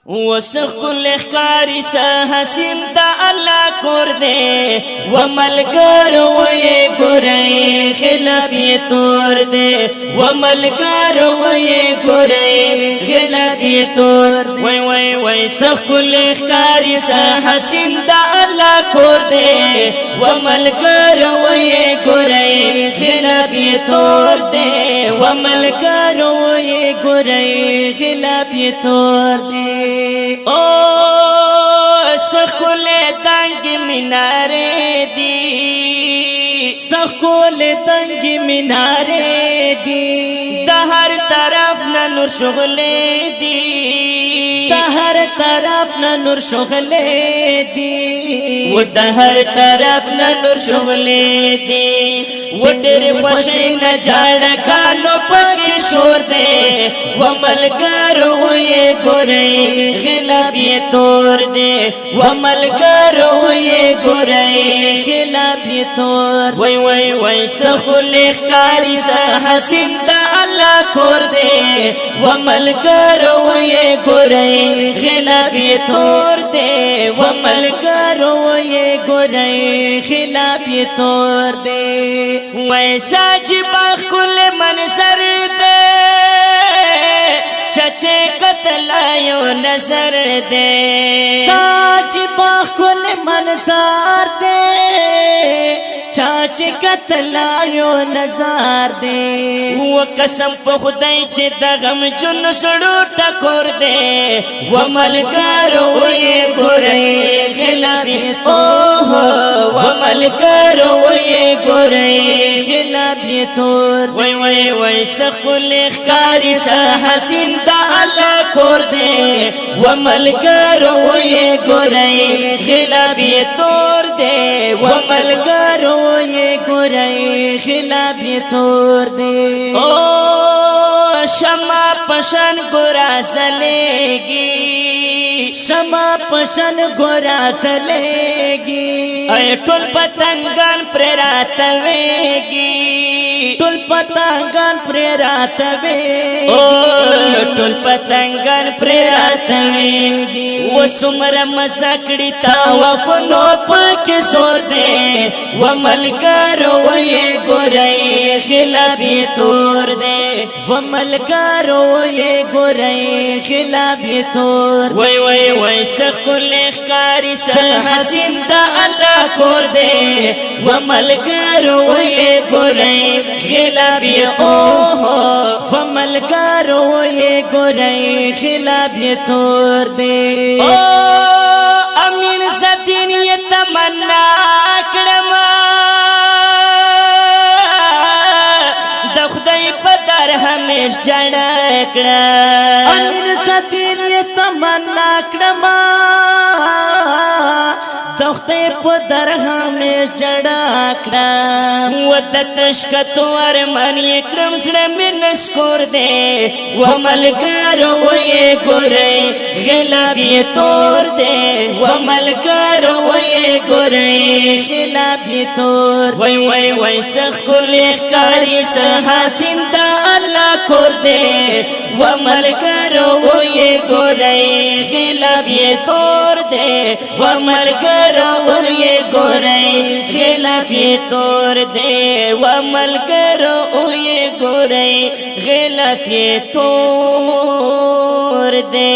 وسخل اخکاری سا حسین دا اللہ کور دے وملگر وی گرئی خلاف یہ تور دے وملگر وی گرئی خلاف یہ تور دے وی وی وی سخل اخکاری سا حسین دا اللہ کور دے وملگر وی گرئی خلاف یہ تور دے وملگر وی گرئی خلاف یہ تور دے او سخول دنگ منارے دی سخول دنگ منارے دی دہر طرف نہ نور شغلے دی دہر طرف نہ نور شغلے دی وہ دہر طرف نہ نور شغلے دی وہ ڈر خوشی نہ جھاڑ کانو پک شور دے وہ ملگر ہوئے گرئی خلاف یہ توڑ دے وہ ملگر ہوئے گرئی خلاف یہ توڑ وی وی وی سخول اخکاری سا حسین دا اللہ کور دے وہ ملگر ہوئے گرئی خلاف یہ توڑ دے وہ ملگر ہوئے گرئی خلاف یہ توڑ دے ویسا جبا کل منظر دے چچے قتلایو نظر دے ساج باکل منظر دے چاچے قتلایو نظر دے وہ قسم پا خدای چے دغم جن سڑو ٹکور دے وہ ملگر ہوئے گرئی خلاف اوہ وہ ملگر ہوئے گرئی خلاف یہ تور وی وی وی سخول اخکاری سا حسین دا اللہ کور دے وہ ملگر ہوئے گرئی خلاف یہ تور دے وہ ملگر ہوئے گرئی خلاف یہ تور دے او شما پشن گرا سلےگی شما پشن گرا سلےگی اے ٹول پتنگان پراتویگی ٹول پتنگان پراتویگی ٹول پتنگان پراتویگی وہ سمر مسکڑی تاوفنو پاک سور دے وہ ملگر وی گرئی خلاف یہ تور دے وہ ملگر وی گرئی خلاف یہ تور وی وی وی سخول اخکاری سا حسین دا اللہ کور دے وہ ملگر وی گرئی خلاف یہ اوہ وہ ملگر وی گرئی خلاف یہ تور دے او امین زدین یہ تمنا کرما دخدای پدر ہمیش جڑا کڑا امین زدین یہ تمنا کرما دخدای پدر ہمیش جڑا کڑا ودتشکتو ارمان یکرم سڑم نسکور دے وہ ملگر وی گرئی خلاف یہ تور دے وہ ملگر وی گرئی خلاف یہ تور وی وی وی سخول اخکاری سا حسین دا اللہ کور دے وہ ملگر وی گرئی خلاف یہ تور دے وہ ملگر وی گرئی خلاف یہ تور دے وہ ملگر وی گرئی خلاف یہ تور دے